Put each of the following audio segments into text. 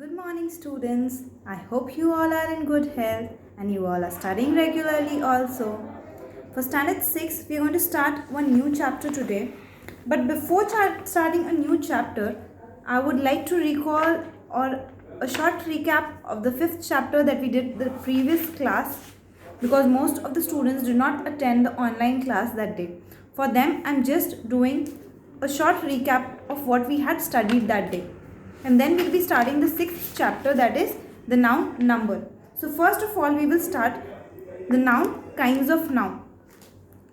Good morning, students. I hope you all are in good health and you all are studying regularly also. For Standard 6, we are going to start one new chapter today. But before starting a new chapter, I would like to recall or a short recap of the fifth chapter that we did the previous class because most of the students did not attend the online class that day. For them, I'm just doing a short recap of what we had studied that day. And then we'll be starting the sixth chapter, that is the noun number. So first of all, we will start the noun kinds of noun.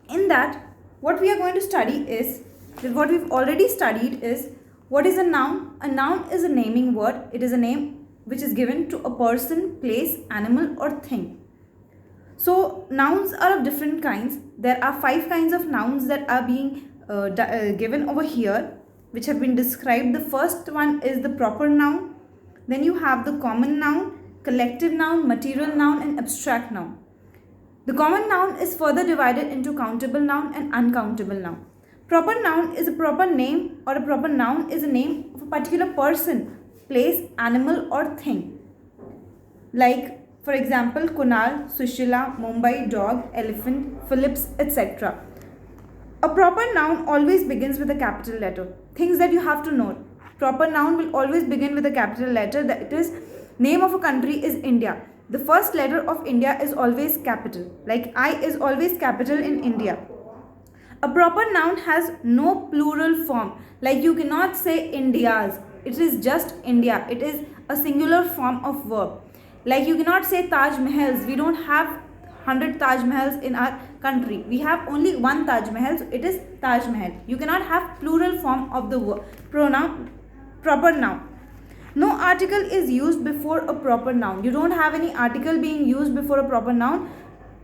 In that, what we are going to study is what we've already studied is what is a noun. A noun is a naming word. It is a name which is given to a person, place, animal or thing. So nouns are of different kinds. There are 5 kinds of nouns that are being given over here, which have been described. The first one is the proper noun. Then you have the common noun, collective noun, material noun and abstract noun. The common noun is further divided into countable noun and uncountable noun. Proper noun is a proper name, or a proper noun is a name of a particular person, place, animal or thing. Like for example, Kunal, Sushila, Mumbai, dog, elephant, Phillips, etc. A proper noun always begins with a capital letter. Things that you have to note. Proper noun will always begin with a capital letter. That is, name of a country is India. The first letter of India is always capital. Like I is always capital in India. A proper noun has no plural form. Like you cannot say India's. It is just India. It is a singular form of verb. Like you cannot say Taj Mahals. We don't have 100 Taj Mahals in our country. We have only one Taj Mahal, so it is Taj Mahal. You cannot have plural form of the pronoun, proper noun. No article is used before a proper noun. You don't have any article being used before a proper noun.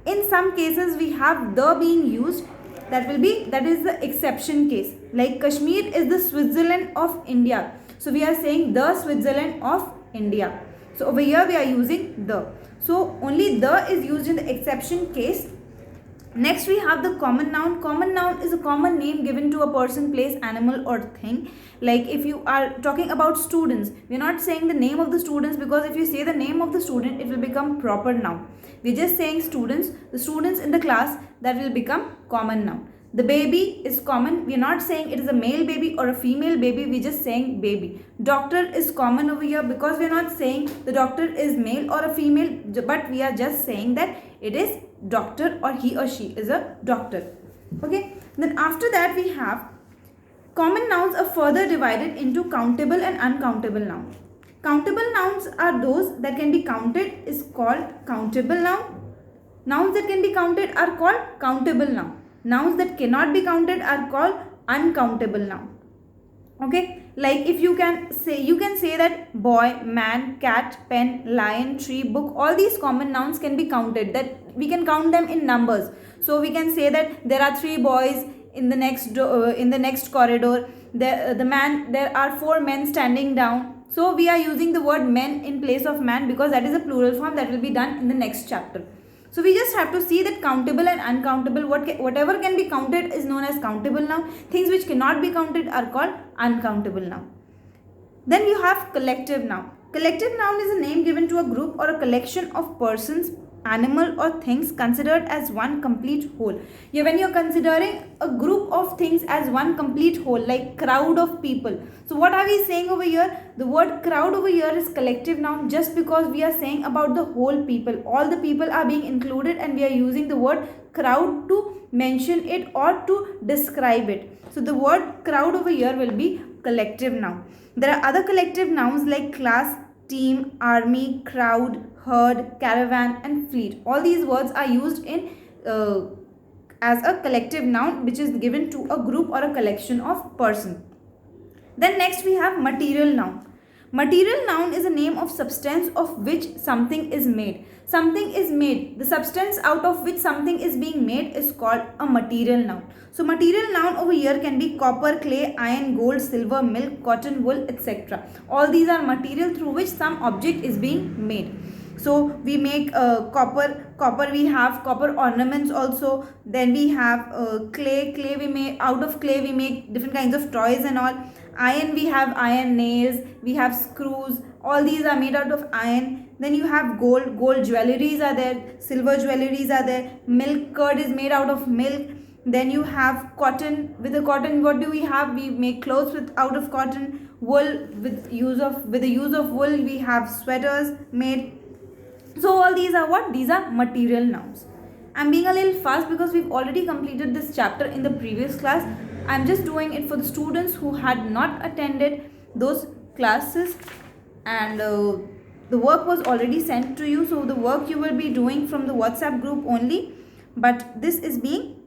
In some cases, we have the being used. That is the exception case. Like Kashmir is the Switzerland of India. So we are saying the Switzerland of India. So over here we are using the. So only the is used in the exception case. Next we have the common noun. Common noun is a common name given to a person, place, animal or thing. Like if you are talking about students, we are not saying the name of the students, because if you say the name of the student, it will become proper noun. We are just saying students, the students in the class, that will become common noun. The baby is common. We are not saying it is a male baby or a female baby. We are just saying baby. Doctor is common over here because we are not saying the doctor is male or a female, but we are just saying that it is doctor or he or she is a doctor. Okay. Then after that we have common nouns are further divided into countable and uncountable nouns. Countable nouns are those that can be counted, is called countable noun. Nouns that can be counted are called countable noun. Nouns that cannot be counted are called uncountable noun. Okay, like if you can say that boy, man, cat, pen, lion, tree, book, all these common nouns can be counted, that we can count them in numbers. So we can say that there are 3 boys in the next corridor. There are 4 men standing down. So we are using the word men in place of man because that is a plural form that will be done in the next chapter. So we just have to see that countable and uncountable, whatever can be counted is known as countable noun. Things which cannot be counted are called uncountable noun. Then you have collective noun. Collective noun is a name given to a group or a collection of persons, animal or things considered as one complete whole. When you're considering a group of things as one complete whole, like crowd of people. So what are we saying over here? The word crowd over here is collective noun just because we are saying about the whole people. All the people are being included and we are using the word crowd to mention it or to describe it. So the word crowd over here will be collective noun. There are other collective nouns like class, team, army, crowd, herd, caravan and fleet. All these words are used in as a collective noun which is given to a group or a collection of persons. Then next we have material noun. Material noun is a name of substance of which something is made. Something is made. The substance out of which something is being made is called a material noun. So material noun over here can be copper, clay, iron, gold, silver, milk, cotton, wool, etc. All these are material through which some object is being made. So we make copper we have copper ornaments also. Then we have clay we make, out of clay we make different kinds of toys and all. Iron, we have iron nails, we have screws, all these are made out of iron. Then you have gold, gold jewelries are there, silver jewelries are there, milk curd is made out of milk. Then you have cotton. With the cotton, what do we have? We make clothes with out of cotton. Wool, with the use of wool, we have sweaters made. So all these are what? These are material nouns. I'm being a little fast because we've already completed this chapter in the previous class. I'm just doing it for the students who had not attended those classes, and the work was already sent to you. So the work you will be doing from the WhatsApp group only, but this is being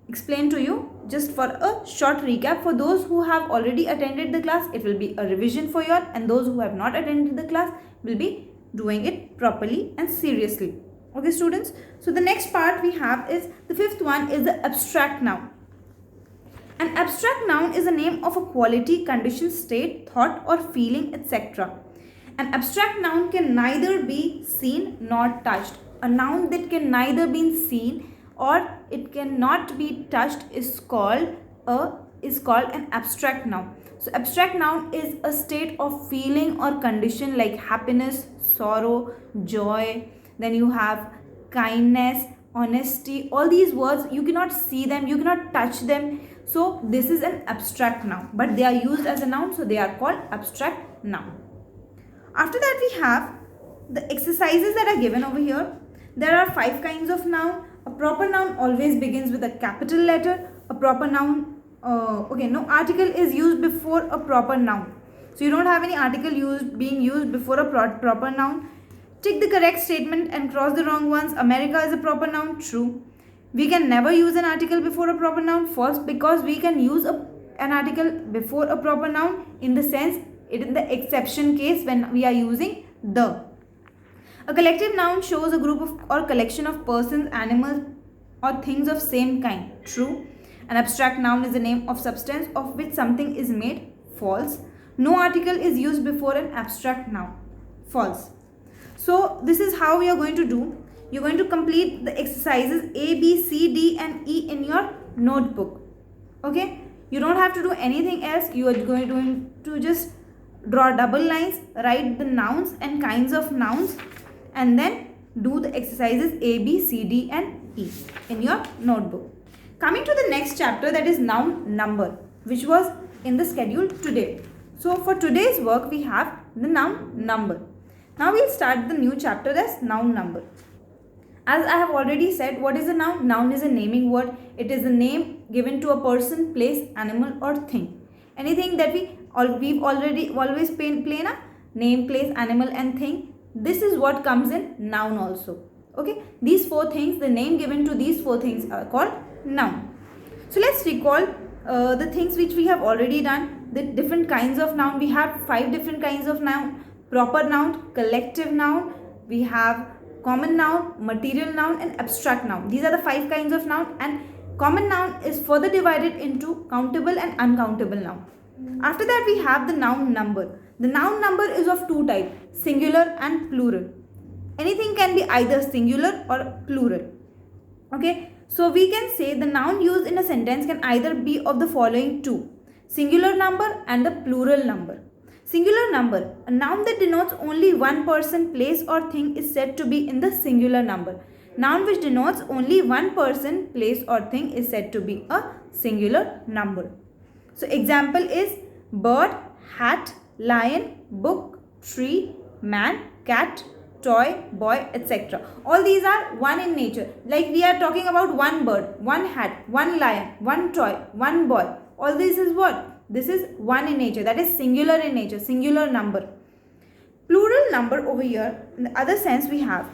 explained to you just for a short recap. For those who have already attended the class, it will be a revision for you all, and those who have not attended the class will be doing it properly and seriously. Okay students, so the next part we have is the fifth one is the abstract noun. An abstract noun is a name of a quality, condition, state, thought or feeling, etc. An abstract noun can neither be seen nor touched. A noun that can neither be seen or it cannot be touched is called an abstract noun. So abstract noun is a state of feeling or condition like happiness, sorrow, joy. Then you have kindness, honesty. All these words, you cannot see them, you cannot touch them. So this is an abstract noun, but they are used as a noun, so they are called abstract noun. After that we have the exercises that are given over here. There are 5 kinds of noun. A proper noun always begins with a capital letter. A proper noun, no article is used before a proper noun. So you don't have any article being used before a proper noun. Tick the correct statement and cross the wrong ones. America is a proper noun. True. We can never use an article before a proper noun. False, because we can use an article before a proper noun in the sense, in the exception case when we are using the. A collective noun shows a group of or collection of persons, animals or things of same kind. True. An abstract noun is the name of substance of which something is made. False. No article is used before an abstract noun. False. So this is how we are going to do. You're going to complete the exercises A, B, C, D and E in your notebook. Okay. You don't have to do anything else. You are going to just draw double lines, write the nouns and kinds of nouns, and then do the exercises A, B, C, D and E in your notebook. Coming to the next chapter, that is noun number, which was in the schedule today. So for today's work we have the noun number. Now we'll start the new chapter as noun number. As I have already said, what is a noun? Noun is a naming word. It is a name given to a person, place, animal or thing. Anything that we've already always plain a name, place, animal and thing. This is what comes in noun also. Okay, these 4 things, the name given to these 4 things are called noun. So let's recall the things which we have already done. The different kinds of noun. We have 5 different kinds of noun. Proper noun, collective noun, we have common noun, material noun and abstract noun. These are the 5 kinds of noun, and common noun is further divided into countable and uncountable noun. After that we have the noun number. The noun number is of 2 types, singular and plural. Anything can be either singular or plural. Okay, so we can say the noun used in a sentence can either be of the following 2, singular number and the plural number. Singular number, a noun that denotes only one person, place or thing is said to be in the singular number. Noun which denotes only one person, place or thing is said to be a singular number. So example is bird, hat, lion, book, tree, man, cat, toy, boy, etc. All these are one in nature. Like we are talking about one bird, one hat, one lion, one toy, one boy. All this is what? This is one in nature, that is singular in nature, singular number. Plural number over here, in the other sense we have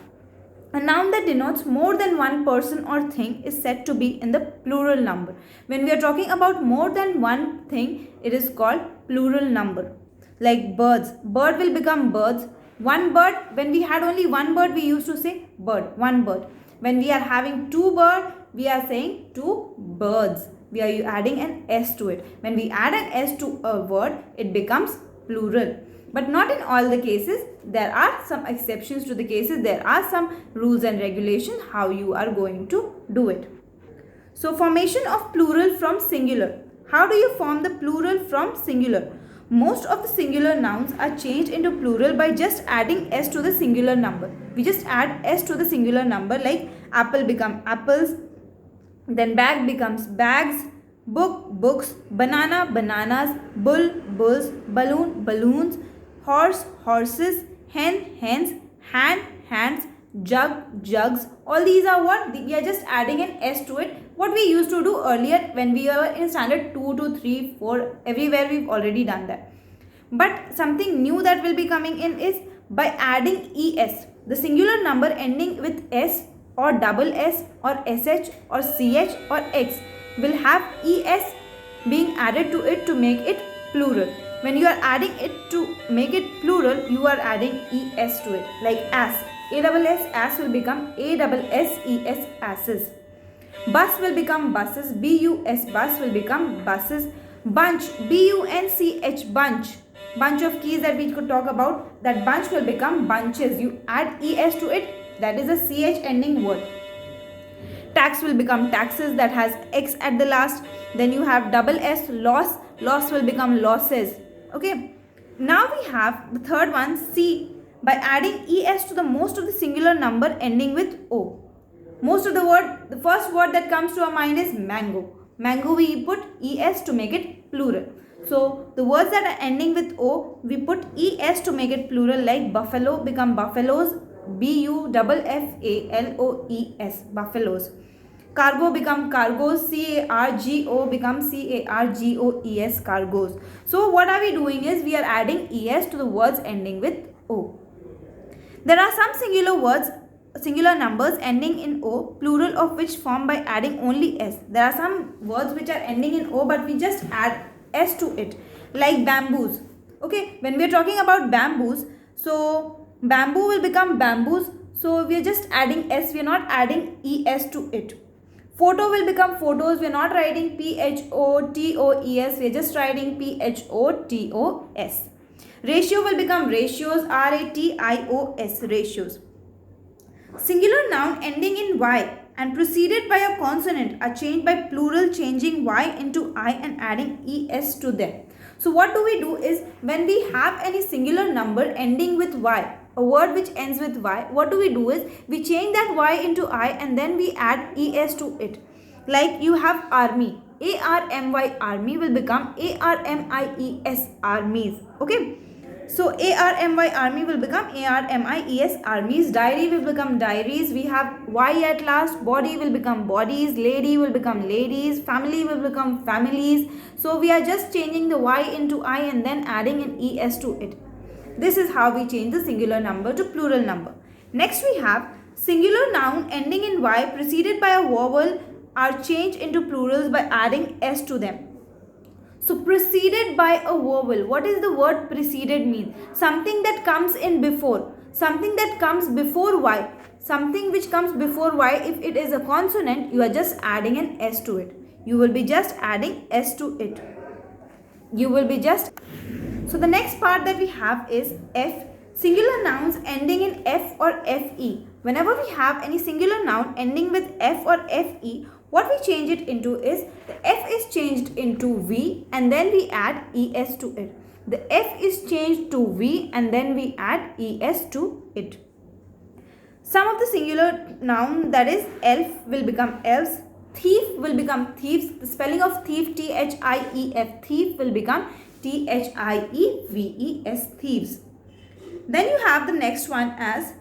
a noun that denotes more than one person or thing is said to be in the plural number. When we are talking about more than one thing, it is called plural number. Like birds, bird will become birds. One bird, when we had only one bird, we used to say bird, one bird. When we are having 2 birds, we are saying 2 birds. We are adding an S to it. When we add an S to a word, it becomes plural. But not in all the cases. There are some exceptions to the cases. There are some rules and regulations how you are going to do it. So formation of plural from singular. How do you form the plural from singular? Most of the singular nouns are changed into plural by just adding s to the singular number. We just add s to the singular number, like apple become apples, then bag becomes bags, book books, banana bananas, bull bulls, balloon balloons, horse horses, hen hens, hand hands, jug jugs. All these are what? We are just adding an s to it. What we used to do earlier when we were in standard 2 to 3, 4, everywhere we've already done that. But something new that will be coming in is by adding es. The singular number ending with s or double s or sh or ch or x will have es being added to it to make it plural. When you are adding it to make it plural, you are adding es to it, like ass. Ass will become asses, asses. Bus will become buses, bus will become buses. Bunch, bunch, bunch. Bunch of keys that we could talk about, that bunch will become bunches. You add es to it, that is a ch ending word. Tax will become taxes, that has x at the last. Then you have double s, loss will become losses. Okay. Now we have the third one, C. By adding es to the most of the singular number ending with o. Most of the first word that comes to our mind is mango. Mango, we put es to make it plural. So the words that are ending with o, we put es to make it plural, like buffalo become buffaloes, buffaloes, buffaloes. Cargo become cargoes, cargo become cargoes, cargoes. So what are we doing is we are adding es to the words ending with o. There are some singular numbers ending in o, plural of which form by adding only s. There are some words which are ending in o, but we just add s to it, like bamboos. Okay, when we are talking about bamboos, so bamboo will become bamboos, so we are just adding s, we are not adding es to it. Photo will become photos, we are not writing photos, we are just writing photos. Ratio will become ratios, ratios, ratios. Singular noun ending in y and preceded by a consonant are changed by plural, changing y into I and adding es to them. So what do we do is, when we have any singular number ending with y, a word which ends with y, what do we do is we change that y into I and then we add es to it. Like you have army, army, army will become armies, armies. Okay. So army, army will become armies, armies. Diary will become diaries. We have y at last. Body will become bodies. Lady will become ladies. Family will become families. So we are just changing the y into I and then adding an es to it. This is how we change the singular number to plural number. Next we have singular noun ending in y preceded by a vowel are changed into plurals by adding s to them. So preceded by a vowel. What is the word preceded mean? Something that comes in before. Something that comes before y. Something which comes before y, if it is a consonant, you are just adding an s to it. You will be just adding s to it. You will be just... So the next part that we have is f. Singular nouns ending in f or fe. Whenever we have any singular noun ending with f or fe, what we change it into is, the f is changed into v and then we add es to it. The f is changed to v and then we add es to it. Some of the singular noun, that is elf will become elves, thief will become thieves. The spelling of thief, thief, thief will become thieves, thieves. Then you have the next one as,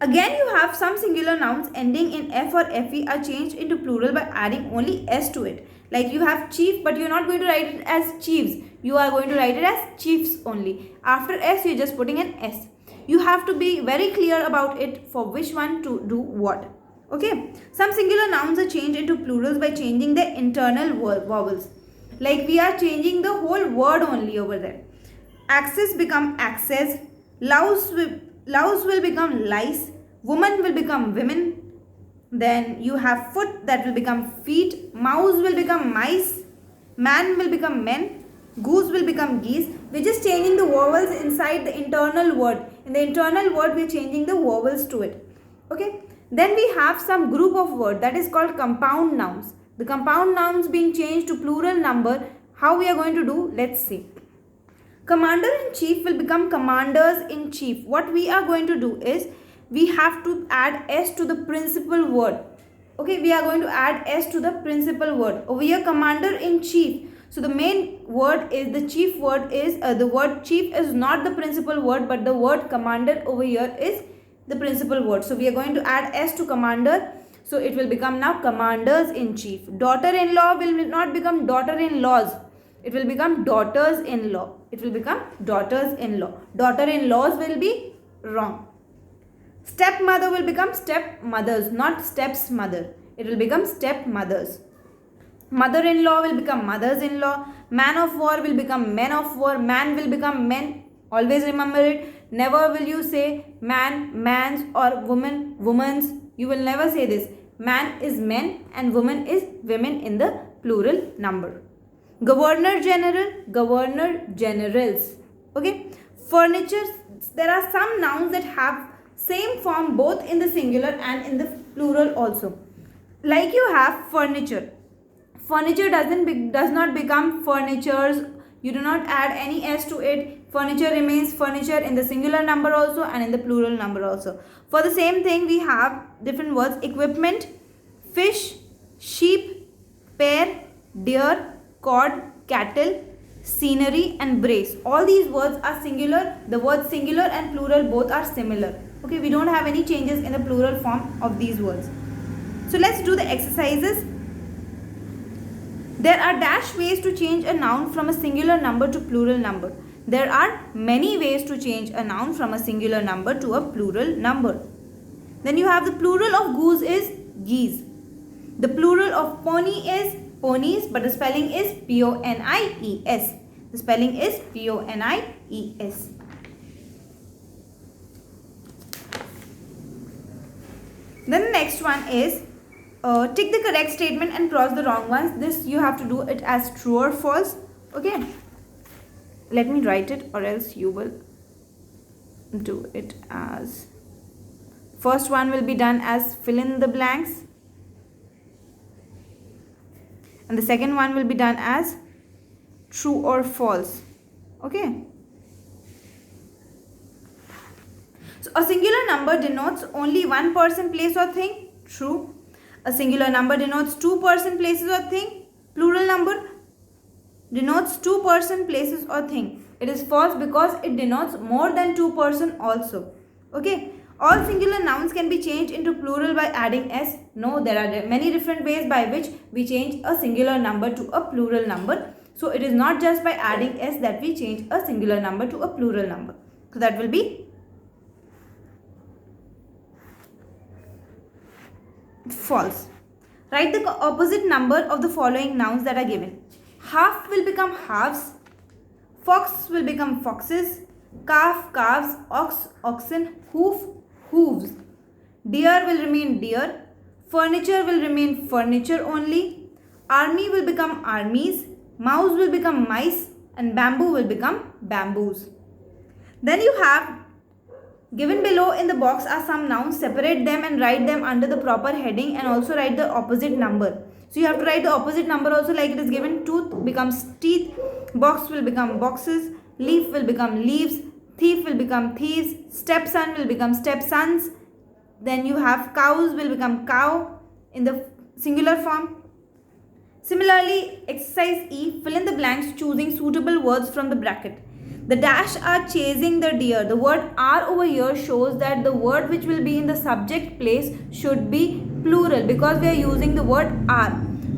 again you have some singular nouns ending in f or fe are changed into plural by adding only s to it. Like you have chief, but you are not going to write it as chiefs. You are going to write it as chiefs only. After s, you are just putting an s. You have to be very clear about it for which one to do what. Okay. Some singular nouns are changed into plurals by changing their internal vowels. Like we are changing the whole word only over there. Axes become axes. Louse will become lice. Woman will become women. Then you have foot, that will become feet. Mouse will become mice. Man will become men. Goose will become geese. We're just changing the vowels inside the internal word. In the internal word, we're changing the vowels to it. Okay. Then we have some group of words that is called compound nouns. The compound nouns being changed to plural number. How we are going to do? Let's see. Commander-in-chief will become commanders-in-chief. What we are going to do is, we have to add s to the principal word. Okay, we are going to add s to the principal word. Over here, commander-in-chief. So the main word is, the chief word is, the word chief is not the principal word, but the word commander over here is the principal word. So we are going to add s to commander. So it will become now commanders-in-chief. Daughter-in-law will not become daughter-in-laws. It will become daughters-in-law. It will become daughters-in-law. Daughter-in-laws will be wrong. Stepmother will become stepmothers, not stepmother. It will become stepmothers. Mother-in-law will become mothers-in-law. Man of war will become men of war. Man will become men. Always remember it. Never will you say man, mans, or woman, women's. You will never say this. Man is men and woman is women in the plural number. Governor General, Governor Generals. Okay. Furniture. There are some nouns that have same form both in the singular and in the plural also. Like you have furniture. Furniture does not become furnitures. You do not add any s to it. Furniture remains furniture in the singular number also and in the plural number also. For the same thing, we have different words. Equipment, fish, sheep, pear, deer, cord, cattle, scenery, and brace. All these words are singular. The words singular and plural both are similar. Okay, we don't have any changes in the plural form of these words. So let's do the exercises. There are dash ways to change a noun from a singular number to plural number. There are many ways to change a noun from a singular number to a plural number. Then you have the plural of goose is geese. The plural of pony is ponies, but the spelling is P-O-N-I-E-S. The spelling is P-O-N-I-E-S. Then the next one is tick the correct statement and cross the wrong ones. This you have to do it as true or false. Okay. Let me write it, or else you will do it as. First one will be done as fill in the blanks. And the second one will be done as true or false. Okay. So a singular number denotes only one person, place, or thing. True. A singular number denotes two person, places, or thing. Plural number denotes two person, places, or thing. It is false because it denotes more than two person also. Okay. All singular nouns can be changed into plural by adding s. No, there are many different ways by which we change a singular number to a plural number. So it is not just by adding s that we change a singular number to a plural number. So that will be false. Write the opposite number of the following nouns that are given. Half will become halves. Fox will become foxes. Calf, calves. Ox, oxen. Hoof, hooves. Deer will remain deer. Furniture will remain furniture only. Army will become armies. Mouse will become mice. And bamboo will become bamboos. Then you have given below in the box are some nouns. Separate them and write them under the proper heading, and also write the opposite number. So you have to write the opposite number also, like it is given. Tooth becomes teeth. Box will become boxes. Leaf will become leaves. Thief will become thieves. Stepson will become stepsons. Then you have cows will become cow in the singular form. Similarly, exercise E, fill in the blanks choosing suitable words from the bracket. The dash are chasing the deer. The word are over here shows that the word which will be in the subject place should be plural because we are using the word are.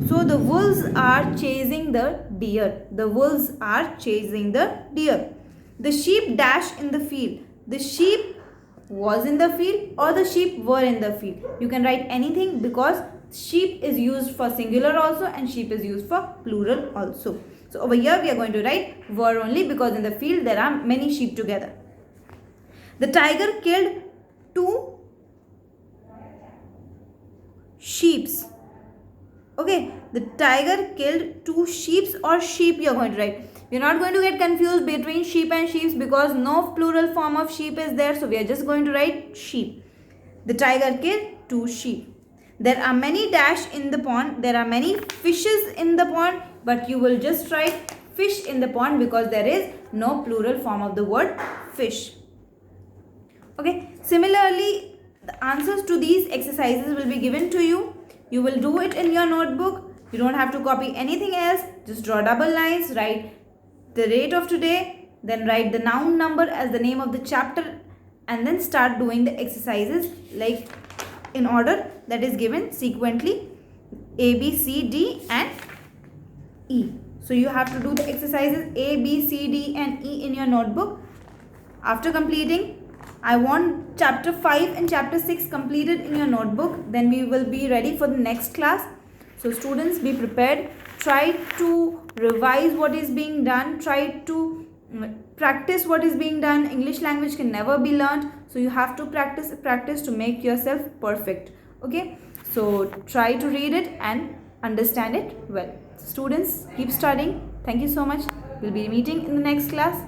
So the wolves are chasing the deer. The wolves are chasing the deer. The sheep dash in the field. The sheep was in the field or the sheep were in the field. You can write anything because sheep is used for singular also and sheep is used for plural also. So over here we are going to write were only because in the field there are many sheep together. The tiger killed 2 sheeps. Okay, the tiger killed 2 sheeps or sheep you are going to write. We are not going to get confused between sheep and sheep because no plural form of sheep is there. So we are just going to write sheep. The tiger killed 2 sheep. There are many dash in the pond. There are many fishes in the pond, but you will just write fish in the pond because there is no plural form of the word fish. Okay. Similarly, the answers to these exercises will be given to you. You will do it in your notebook. You don't have to copy anything else. Just draw double lines, write the date of today, then write the noun number as the name of the chapter, and then start doing the exercises like in order that is given sequentially, A, B, C, D and E. So you have to do the exercises A, B, C, D and E in your notebook. After completing, I want chapter 5 and chapter 6 completed in your notebook. Then we will be ready for the next class. So students, be prepared. Try to revise what is being done. Try to practice what is being done. English language can never be learned. So you have to practice to make yourself perfect. Okay. So try to read it and understand it well. Students, keep studying. Thank you so much. We'll be meeting in the next class.